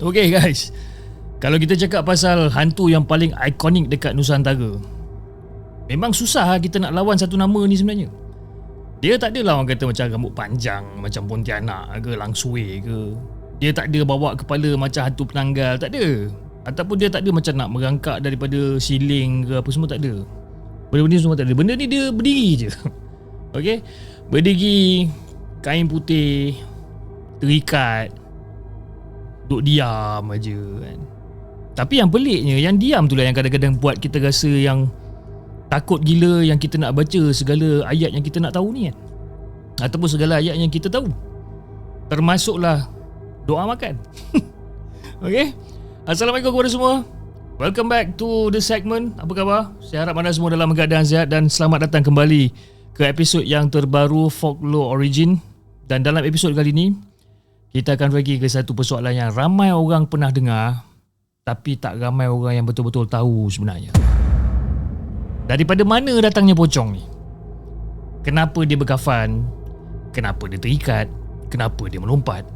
Okay guys, kalau kita cakap pasal hantu yang paling ikonik dekat Nusantara, memang susah kita nak lawan satu nama ni sebenarnya. Dia tak adalah orang kata macam rambut panjang macam Pontianak ke Langsui ke. Dia tak ada bawa kepala macam hantu penanggal, tak ada. Ataupun dia tak ada macam nak merangkak daripada siling ke apa, semua tak ada. Benda-benda semua tak ada. Benda ni dia berdiri je. Okay, berdiri, kain putih, terikat, duduk diam aja kan. Tapi yang peliknya, yang diam tu lah yang kadang-kadang buat kita rasa yang takut gila, yang kita nak baca segala ayat yang kita nak tahu ni kan, ataupun segala ayat yang kita tahu, termasuklah doa makan. Okay, Assalamualaikum kepada semua. Welcome back to the segment. Apa khabar? Saya harap anda semua dalam keadaan sihat dan selamat datang kembali ke episod yang terbaru Folklore Origin. Dan dalam episod kali ni, kita akan pergi ke satu persoalan yang ramai orang pernah dengar, tapi tak ramai orang yang betul-betul tahu sebenarnya. Daripada mana datangnya pocong ni? Kenapa dia berkafan? Kenapa dia terikat? Kenapa dia melompat?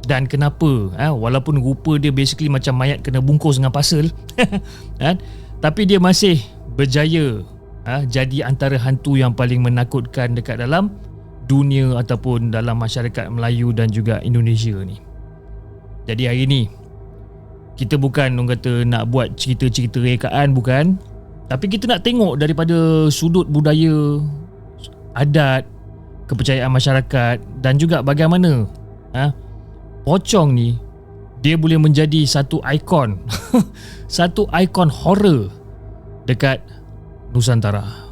Dan kenapa walaupun rupa dia basically macam mayat kena bungkus dengan pasal tapi dia masih berjaya jadi antara hantu yang paling menakutkan dekat dalam dunia ataupun dalam masyarakat Melayu dan juga Indonesia ni. Jadi hari ni kita bukan orang kata nak buat cerita-cerita rekaan, bukan, tapi kita nak tengok daripada sudut budaya, adat, kepercayaan masyarakat dan juga bagaimana pocong ni dia boleh menjadi satu ikon satu ikon horror dekat Nusantara.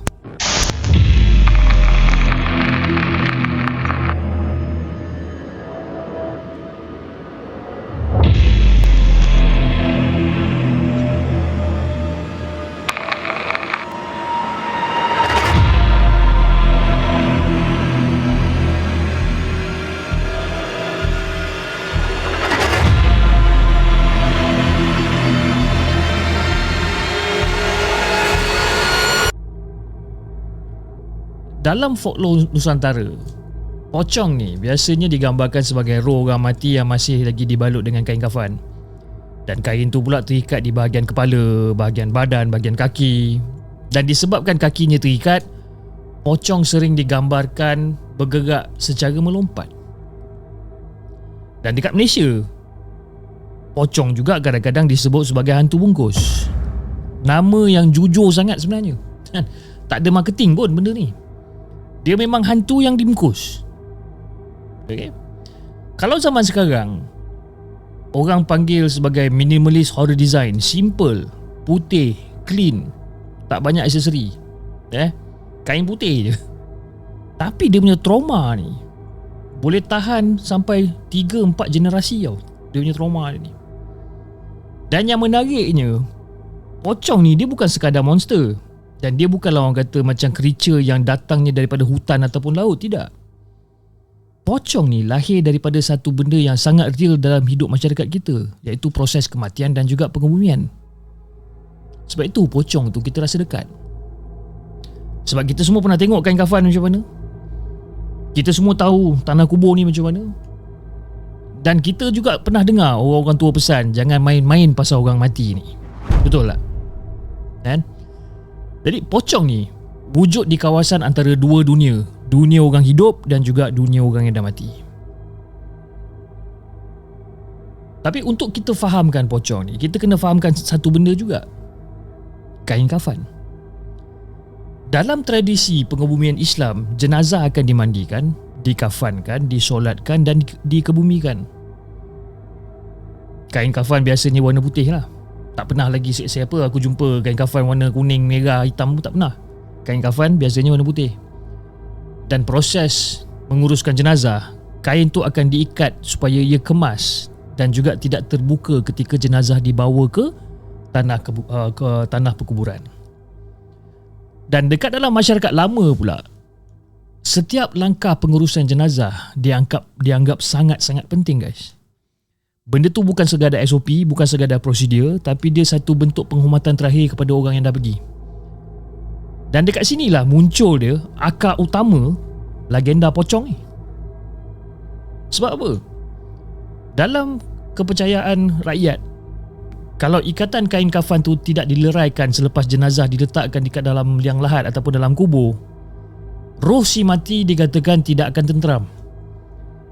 Dalam folklore Nusantara, pocong ni biasanya digambarkan sebagai roh orang mati yang masih lagi dibalut dengan kain kafan. Dan kain tu pula terikat di bahagian kepala, bahagian badan, bahagian kaki. Dan disebabkan kakinya terikat, pocong sering digambarkan bergerak secara melompat. Dan dekat Malaysia, pocong juga kadang-kadang disebut sebagai hantu bungkus. Nama yang jujur sangat sebenarnya. Tak ada marketing pun benda ni. Dia memang hantu yang dibungkus. Okay. Kalau zaman sekarang, orang panggil sebagai minimalist horror design, simple, putih, clean, tak banyak aksesori, kain putih je. Tapi dia punya trauma ni boleh tahan sampai 3-4 generasi tau. Dia punya trauma ni. Dan yang menariknya, pocong ni dia bukan sekadar monster. Dan dia bukanlah orang kata macam creature yang datangnya daripada hutan ataupun laut, tidak. Pocong ni lahir daripada satu benda yang sangat real dalam hidup masyarakat kita, iaitu proses kematian dan juga pengebumian. Sebab itu pocong tu kita rasa dekat. Sebab kita semua pernah tengok kain kafan macam mana. Kita semua tahu tanah kubur ni macam mana. Dan kita juga pernah dengar orang-orang tua pesan, jangan main-main pasal orang mati ni. Betul tak? Kan? Jadi pocong ni wujud di kawasan antara dua dunia, dunia orang hidup dan juga dunia orang yang dah mati. Tapi untuk kita fahamkan pocong ni, kita kena fahamkan satu benda juga. Kain kafan. Dalam tradisi pengebumian Islam, jenazah akan dimandikan, dikafankan, disolatkan dan dikebumikan. Kain kafan biasanya warna putih lah. Tak pernah lagi siapa aku jumpa kain kafan warna kuning, merah, hitam pun tak pernah. Kain kafan biasanya warna putih. Dan proses menguruskan jenazah, kain tu akan diikat supaya ia kemas dan juga tidak terbuka ketika jenazah dibawa ke tanah perkuburan. Dan dekat dalam masyarakat lama pula, setiap langkah pengurusan jenazah dianggap sangat-sangat penting, guys. Benda tu bukan sekadar SOP, bukan sekadar prosedur, tapi dia satu bentuk penghormatan terakhir kepada orang yang dah pergi. Dan dekat sinilah muncul dia akar utama legenda pocong ni. Sebab apa? Dalam kepercayaan rakyat. Kalau ikatan kain kafan tu tidak dileraikan selepas jenazah diletakkan dekat dalam liang lahat ataupun dalam kubur, roh si mati dikatakan tidak akan tenteram.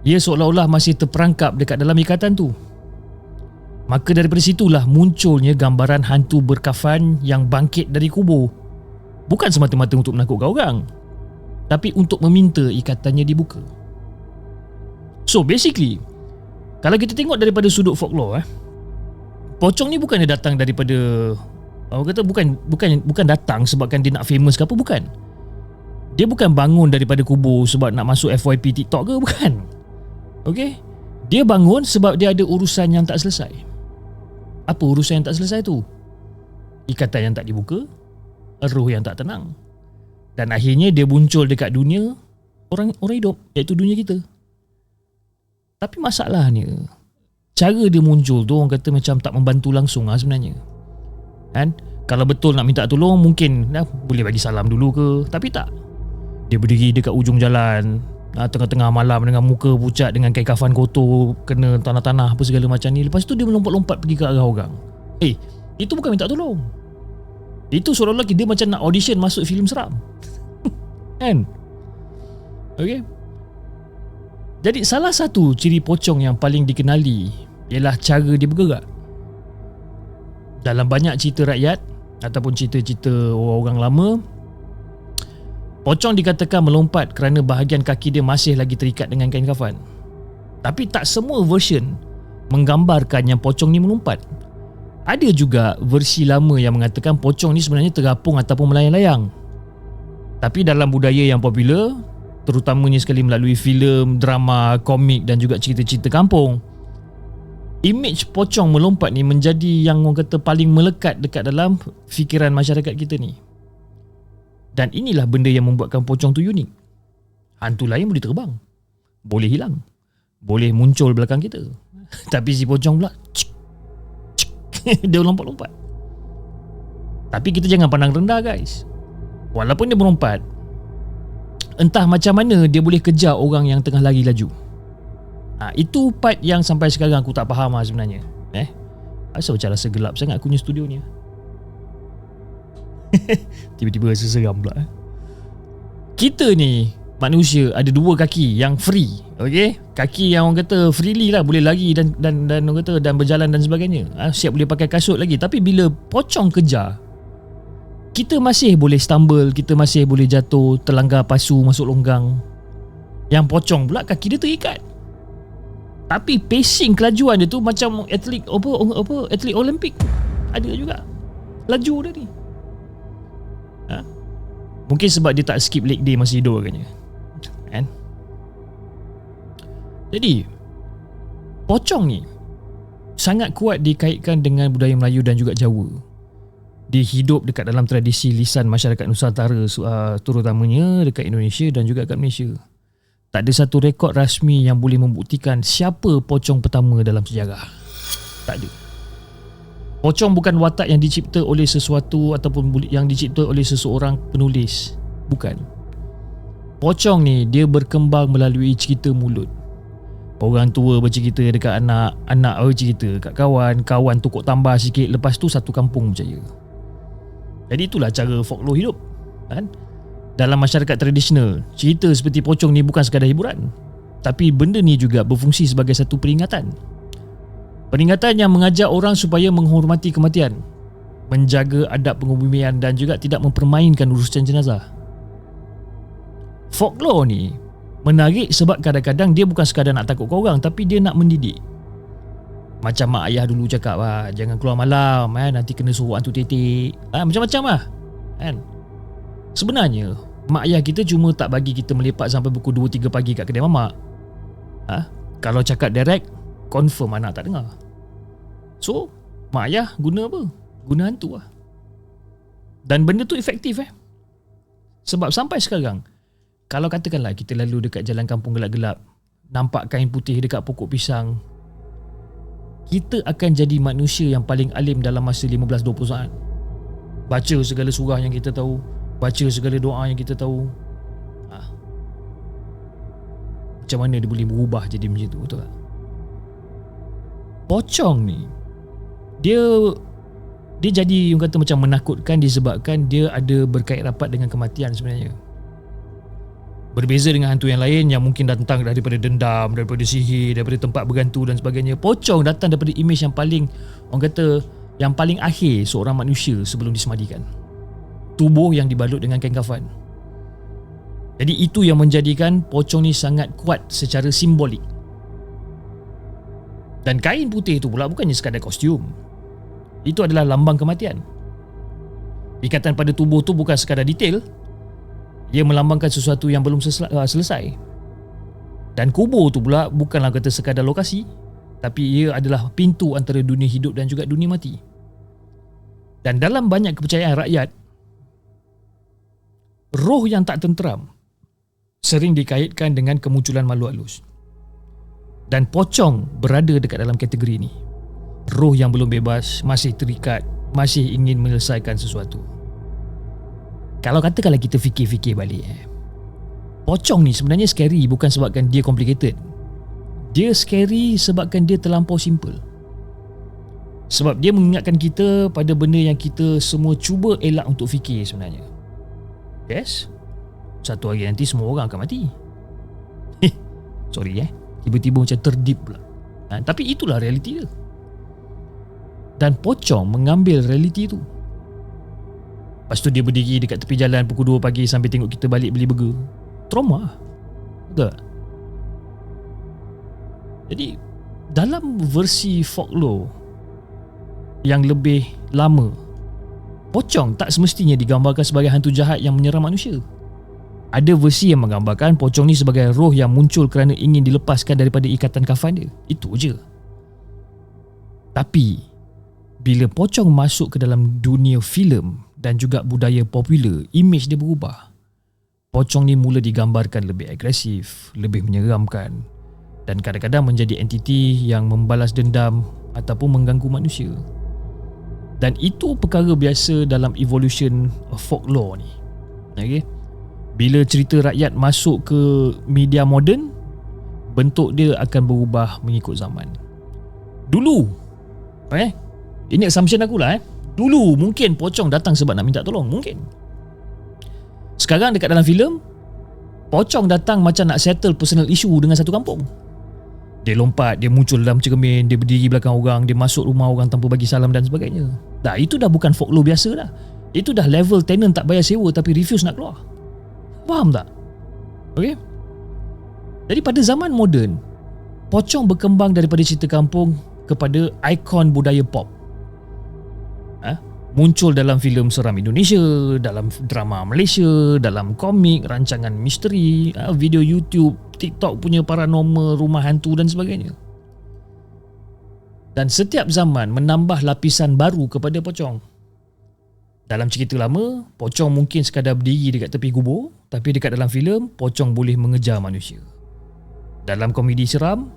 Ia seolah-olah masih terperangkap dekat dalam ikatan tu. Maka daripada situlah munculnya gambaran hantu berkafan yang bangkit dari kubur. Bukan semata-mata untuk menakutkan orang, tapi untuk meminta ikatannya dibuka. So basically, kalau kita tengok daripada sudut folklore, pocong ni bukannya datang daripada, orang kata bukan datang sebabkan dia nak famous ke apa, bukan. Dia bukan bangun daripada kubur sebab nak masuk FYP TikTok ke, bukan. Okay? Dia bangun sebab dia ada urusan yang tak selesai. Apa urusan yang tak selesai tu? Ikatan yang tak dibuka, roh yang tak tenang. Dan akhirnya dia muncul dekat dunia orang hidup, iaitu dunia kita. Tapi masalahnya, cara dia muncul tu orang kata macam tak membantu langsung sebenarnya. Kan? Kalau betul nak minta tolong, mungkin boleh bagi salam dulu ke, tapi tak. Dia berdiri dekat ujung jalan, tengah-tengah malam dengan muka pucat, dengan kain kafan kotor, kena tanah-tanah apa segala macam ni. Lepas tu dia melompat-lompat pergi ke arah orang. Itu bukan minta tolong. Itu seolah-olah dia macam nak audition masuk filem seram. Kan? Okay. Jadi salah satu ciri pocong yang paling dikenali ialah cara dia bergerak. Dalam banyak cerita rakyat ataupun cerita-cerita orang lama, pocong dikatakan melompat kerana bahagian kaki dia masih lagi terikat dengan kain kafan. Tapi tak semua version menggambarkan yang pocong ni melompat. Ada juga versi lama yang mengatakan pocong ni sebenarnya terapung ataupun melayang-layang. Tapi dalam budaya yang popular, terutamanya sekali melalui filem, drama, komik dan juga cerita-cerita kampung, imej pocong melompat ni menjadi yang orang kata paling melekat dekat dalam fikiran masyarakat kita ni. Dan inilah benda yang membuatkan pocong tu unik. Hantu lain boleh terbang, boleh hilang, boleh muncul belakang kita. Tapi si pocong pula dia lompat-lompat. Tapi kita jangan pandang rendah guys. Walaupun dia melompat, entah macam mana dia boleh kejar orang yang tengah lari laju. Itu part yang sampai sekarang aku tak faham sebenarnya. Asal macam rasa gelap sangat aku punya studio ni. Tiba-tiba rasa seram pula. Kita ni manusia ada dua kaki yang free, okey? Kaki yang orang kata freely lah, boleh lari dan orang kata dan berjalan dan sebagainya. Siap boleh pakai kasut lagi. Tapi bila pocong kejar, kita masih boleh stumble, kita masih boleh jatuh, terlanggar pasu, masuk longgang. Yang pocong pula kaki dia terikat. Tapi pacing kelajuan dia tu macam atlet atlet Olimpik. Ada juga laju dia ni. Mungkin sebab dia tak skip leg day masa hidup agaknya. Kan? Jadi pocong ni sangat kuat dikaitkan dengan budaya Melayu dan juga Jawa. Dia hidup dekat dalam tradisi lisan masyarakat Nusantara, terutamanya dekat Indonesia dan juga kat Malaysia. Tak ada satu rekod rasmi yang boleh membuktikan siapa pocong pertama dalam sejarah. Tak ada. Pocong bukan watak yang dicipta oleh sesuatu ataupun yang dicipta oleh seseorang penulis. Bukan. Pocong ni dia berkembang melalui cerita mulut. Orang tua bercerita dekat anak, anak bercerita dekat kawan, kawan tukuk tambah sikit, lepas tu satu kampung percaya. Jadi itulah cara folklore hidup, kan? Dalam masyarakat tradisional, cerita seperti pocong ni bukan sekadar hiburan, tapi benda ni juga berfungsi sebagai satu peringatan. Peringatan yang mengajak orang supaya menghormati kematian, menjaga adab pengubumian dan juga tidak mempermainkan urusan jenazah. Folklore ni menarik sebab kadang-kadang dia bukan sekadar nak takutkan orang, tapi dia nak mendidik. Macam mak ayah dulu cakap jangan keluar malam, nanti kena suruh hantu tetek, macam-macam lah, kan? Sebenarnya mak ayah kita cuma tak bagi kita melepak sampai pukul 2-3 pagi kat kedai mamak. Kalau cakap direct, confirm anak tak dengar. So mak ayah guna apa? Guna hantu lah. Dan benda tu efektif Sebab sampai sekarang, kalau katakanlah kita lalu dekat jalan kampung gelap-gelap, nampak kain putih dekat pokok pisang, kita akan jadi manusia yang paling alim dalam masa 15-20 saat. Baca segala surah yang kita tahu, baca segala doa yang kita tahu. Macam mana dia boleh berubah jadi macam tu, betul tak? pocong ni dia jadi orang kata macam menakutkan disebabkan dia ada berkait rapat dengan kematian sebenarnya. Berbeza dengan hantu yang lain yang mungkin datang daripada dendam, daripada sihir, daripada tempat bergantung dan sebagainya. Pocong datang daripada imej yang paling, orang kata, yang paling akhir seorang manusia sebelum disemadikan. Tubuh yang dibalut dengan kain kafan. Jadi itu yang menjadikan pocong ni sangat kuat secara simbolik. Dan kain putih tu pula bukannya sekadar kostum. Itu adalah lambang kematian. Ikatan pada tubuh tu bukan sekadar detail, ia melambangkan sesuatu yang belum selesai. Dan kubur tu pula bukanlah kata sekadar lokasi, tapi ia adalah pintu antara dunia hidup dan juga dunia mati. Dan dalam banyak kepercayaan rakyat, roh yang tak tenteram sering dikaitkan dengan kemunculan makhluk halus. Dan pocong berada dekat dalam kategori ni. Roh yang belum bebas, masih terikat, masih ingin menyelesaikan sesuatu. Kalau katakanlah kita fikir-fikir balik, pocong ni sebenarnya scary bukan sebabkan dia complicated. Dia scary sebabkan dia terlampau simple. Sebab dia mengingatkan kita pada benda yang kita semua cuba elak untuk fikir sebenarnya. Yes, satu hari nanti semua orang akan mati. Sorry tiba-tiba macam terdip pula. Tapi itulah realiti dia. Dan pocong mengambil realiti tu. Lepas tu dia berdiri dekat tepi jalan pukul 2 pagi sampai tengok kita balik beli burger. Trauma. Betul tak? Jadi dalam versi folklore yang lebih lama, pocong tak semestinya digambarkan sebagai hantu jahat yang menyerang manusia. Ada versi yang menggambarkan pocong ni sebagai roh yang muncul kerana ingin dilepaskan daripada ikatan kafan dia. Itu je. Tapi bila pocong masuk ke dalam dunia filem dan juga budaya popular, imej dia berubah. Pocong ni mula digambarkan lebih agresif, lebih menyeramkan dan kadang-kadang menjadi entiti yang membalas dendam ataupun mengganggu manusia. Dan itu perkara biasa dalam evolution folklore ni. Okay? Bila cerita rakyat masuk ke media moden, bentuk dia akan berubah mengikut zaman. Dulu, ini assumption aku lah. Dulu mungkin pocong datang sebab nak minta tolong. Mungkin. Sekarang dekat dalam filem, pocong datang macam nak settle personal issue dengan satu kampung. Dia lompat, dia muncul dalam cermin, dia berdiri belakang orang, dia masuk rumah orang tanpa bagi salam dan sebagainya. Dah, itu dah bukan folklore biasa dah. Itu dah level tenant tak bayar sewa tapi refuse nak keluar. Faham tak? Okay? Jadi pada zaman moden, pocong berkembang daripada cerita kampung kepada ikon budaya pop. Muncul dalam filem seram Indonesia, dalam drama Malaysia, dalam komik, rancangan misteri, video YouTube, TikTok punya paranormal, rumah hantu dan sebagainya. Dan setiap zaman menambah lapisan baru kepada pocong. Dalam cerita lama, pocong mungkin sekadar berdiri dekat tepi kubur, tapi dekat dalam filem, pocong boleh mengejar manusia. Dalam komedi seram,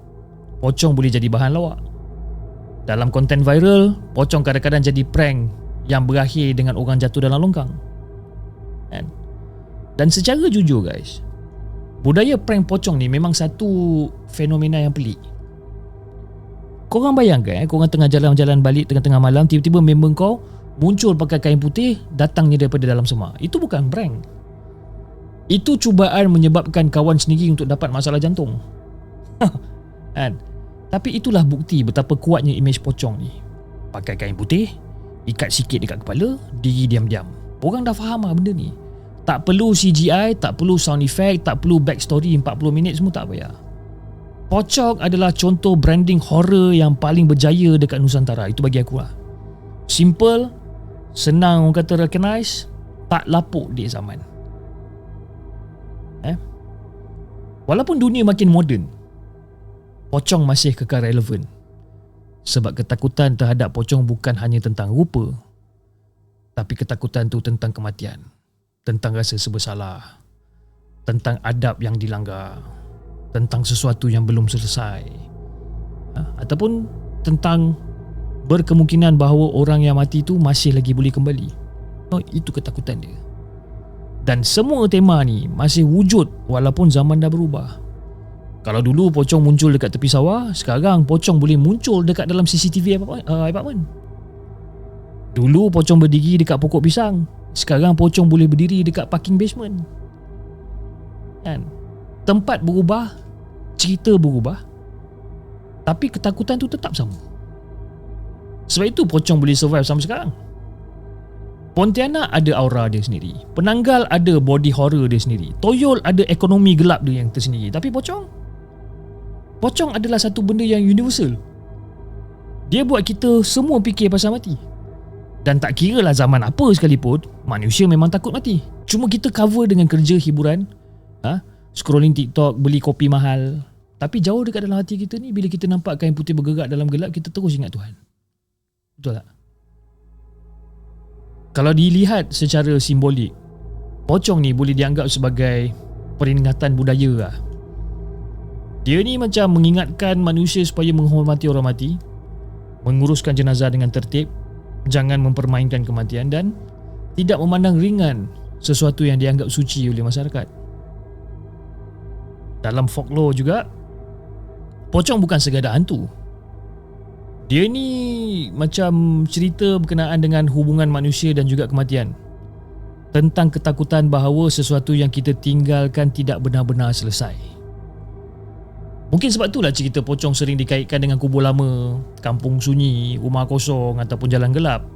pocong boleh jadi bahan lawak. Dalam konten viral, pocong kadang-kadang jadi prank yang berakhir dengan orang jatuh dalam longkang. Dan secara jujur guys, budaya prank pocong ni memang satu fenomena yang pelik. Korang bayangkan korang tengah jalan-jalan balik tengah-tengah malam, tiba-tiba member kau muncul pakai kain putih, datangnya daripada dalam semak. Itu bukan prank. Itu cubaan menyebabkan kawan sendiri untuk dapat masalah jantung. Tapi itulah bukti betapa kuatnya imej pocong ni. Pakai kain putih, ikat sikit dekat kepala, diri diam-diam. Orang dah faham lah benda ni. Tak perlu CGI, tak perlu sound effect, tak perlu backstory 40 minit, semua tak payah. Pocong adalah contoh branding horror yang paling berjaya dekat Nusantara. Itu bagi aku lah. Simple, senang orang kata recognize, tak lapuk di zaman. Walaupun dunia makin moden, pocong masih kekal relevan. Sebab ketakutan terhadap pocong bukan hanya tentang rupa, tapi ketakutan tu tentang kematian, tentang rasa sebersalah, tentang adab yang dilanggar, tentang sesuatu yang belum selesai, ataupun tentang berkemungkinan bahawa orang yang mati tu masih lagi boleh kembali. Itu ketakutan dia. Dan semua tema ni masih wujud walaupun zaman dah berubah. Kalau dulu pocong muncul dekat tepi sawah, sekarang pocong boleh muncul dekat dalam CCTV apartment. Dulu pocong berdiri dekat pokok pisang, sekarang pocong boleh berdiri dekat parking basement. Kan? Tempat berubah, cerita berubah, tapi ketakutan tu tetap sama. Sebab itu pocong boleh survive sampai sekarang. Pontianak ada aura dia sendiri, Penanggal ada body horror dia sendiri, Toyol ada ekonomi gelap dia yang tersendiri. Tapi Pocong adalah satu benda yang universal. Dia buat kita semua fikir pasal mati. Dan tak kira lah zaman apa sekalipun, manusia memang takut mati. Cuma kita cover dengan kerja hiburan, scrolling TikTok, beli kopi mahal. Tapi jauh dekat dalam hati kita ni, bila kita nampak kain putih bergerak dalam gelap, kita terus ingat Tuhan. Betul tak? Kalau dilihat secara simbolik, pocong ni boleh dianggap sebagai peringatan budaya lah. Dia ni macam mengingatkan manusia supaya menghormati orang mati, menguruskan jenazah dengan tertib, jangan mempermainkan kematian dan tidak memandang ringan sesuatu yang dianggap suci oleh masyarakat. Dalam folklore juga, pocong bukan sekadar hantu. Dia ni macam cerita berkenaan dengan hubungan manusia dan juga kematian. Tentang ketakutan bahawa sesuatu yang kita tinggalkan tidak benar-benar selesai. Mungkin sebab itulah cerita pocong sering dikaitkan dengan kubur lama, kampung sunyi, rumah kosong ataupun jalan gelap.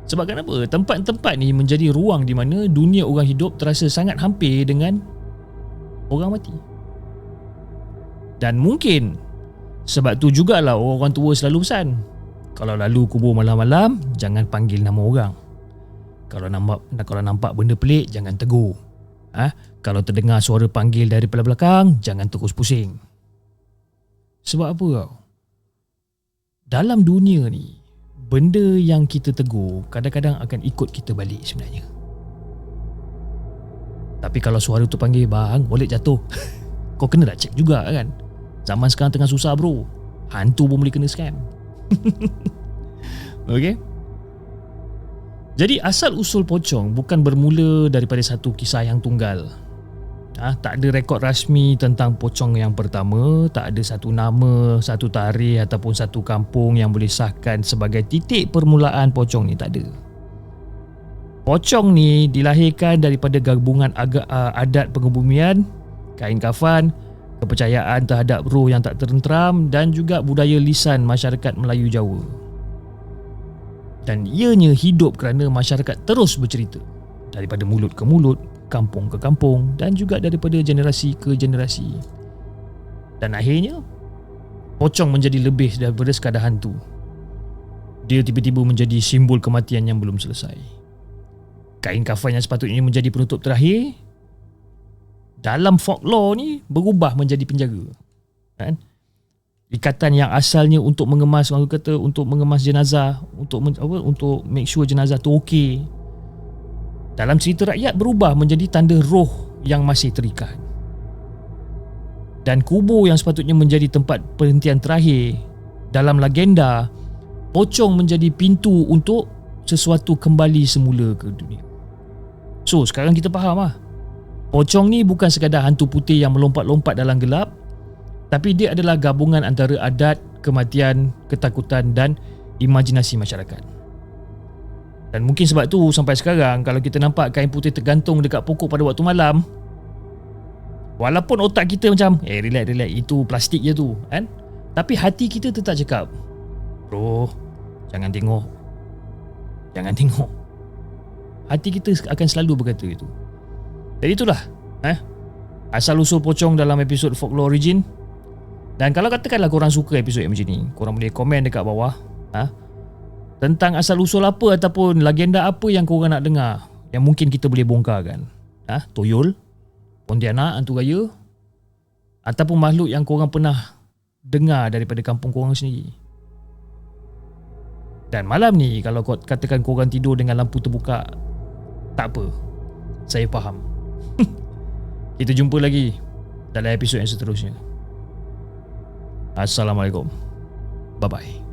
Sebab kenapa? Tempat-tempat ni menjadi ruang di mana dunia orang hidup terasa sangat hampir dengan orang mati. Dan mungkin sebab tu jugalah orang tua selalu pesan, kalau lalu kubur malam-malam, jangan panggil nama orang. Kalau nampak benda pelik, jangan tegur. Kalau terdengar suara panggil dari belakang, jangan terus pusing. Sebab apa tau? Dalam dunia ni, benda yang kita tegur kadang-kadang akan ikut kita balik sebenarnya. Tapi kalau suara tu panggil, bang, boleh jatuh. Kau kena dah check juga kan. Zaman sekarang tengah susah bro. Hantu pun boleh kena scam. Okay. Jadi asal usul pocong bukan bermula daripada satu kisah yang tunggal. Tak ada rekod rasmi tentang pocong yang pertama. Tak ada satu nama, satu tarikh ataupun satu kampung yang boleh sahkan sebagai titik permulaan pocong ni. Tak ada. Pocong ni dilahirkan daripada gabungan adat pengebumian, kain kafan, kepercayaan terhadap roh yang tak terentram dan juga budaya lisan masyarakat Melayu Jawa. Dan ianya hidup kerana masyarakat terus bercerita daripada mulut ke mulut, kampung ke kampung dan juga daripada generasi ke generasi. Dan akhirnya, pocong menjadi lebih daripada sekadar hantu. Dia tiba-tiba menjadi simbol kematian yang belum selesai. Kain kafan yang sepatutnya menjadi penutup terakhir, dalam folklore ni berubah menjadi penjaga. Kan? Ikatan yang asalnya untuk mengemas, orang kata untuk mengemas jenazah, untuk make sure jenazah tu okey, dalam cerita rakyat berubah menjadi tanda roh yang masih terikat. Dan kubur yang sepatutnya menjadi tempat perhentian terakhir, dalam legenda, pocong menjadi pintu untuk sesuatu kembali semula ke dunia. So sekarang kita faham lah, pocong ni bukan sekadar hantu putih yang melompat-lompat dalam gelap, tapi dia adalah gabungan antara adat, kematian, ketakutan dan imajinasi masyarakat. Dan mungkin sebab tu sampai sekarang kalau kita nampak kain putih tergantung dekat pokok pada waktu malam, walaupun otak kita macam relax, itu plastik je tu kan, tapi hati kita tetap cakap, bro, jangan tengok. Hati kita akan selalu berkata itu. Jadi itulah asal usul pocong dalam episod Folklore Origin. Dan kalau katakanlah korang suka episod yang macam ni, korang boleh komen dekat bawah tentang asal usul apa ataupun legenda apa yang korang nak dengar, yang mungkin kita boleh bongkarkan. Toyol, Pontianak, hantu raya, ataupun makhluk yang korang pernah dengar daripada kampung korang sendiri. Dan malam ni kalau katakan korang tidur dengan lampu terbuka, tak apa, saya faham. Kita jumpa lagi dalam episod yang seterusnya. Assalamualaikum. Bye-bye.